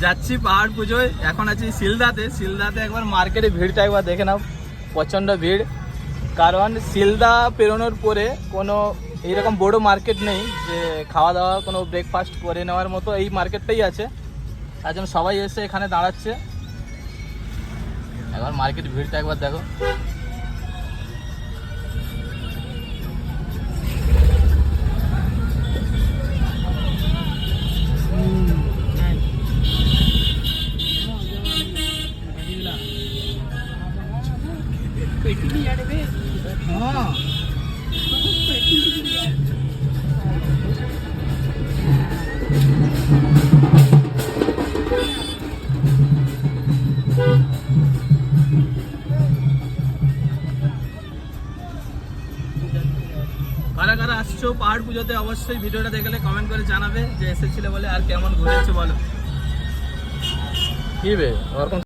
যাচ্ছি পাহাড় পুজোয়। এখন আছি শিলদাতে। শিলদাতে একবার মার্কেটে ভিড়টা একবার দেখে নাও, প্রচণ্ড ভিড়। কারণ শিলদা পেরোনোর পরে কোনো এইরকম বড় মার্কেট নেই যে খাওয়া দাওয়া কোনো ব্রেকফাস্ট করে নেওয়ার মতো, এই মার্কেটটাই আছে। তার জন্য সবাই এসে এখানে দাঁড়াচ্ছে। একবার মার্কেট ভিড়টা একবার দেখো। কারা কারা আসছো পাহাড় পুজোতে অবশ্যই ভিডিওটা দেখলে কমেন্ট করে জানাবে যে এসেছিলে বলে, আর কেমন ঘুরেছো বলো। কি বে ওরকম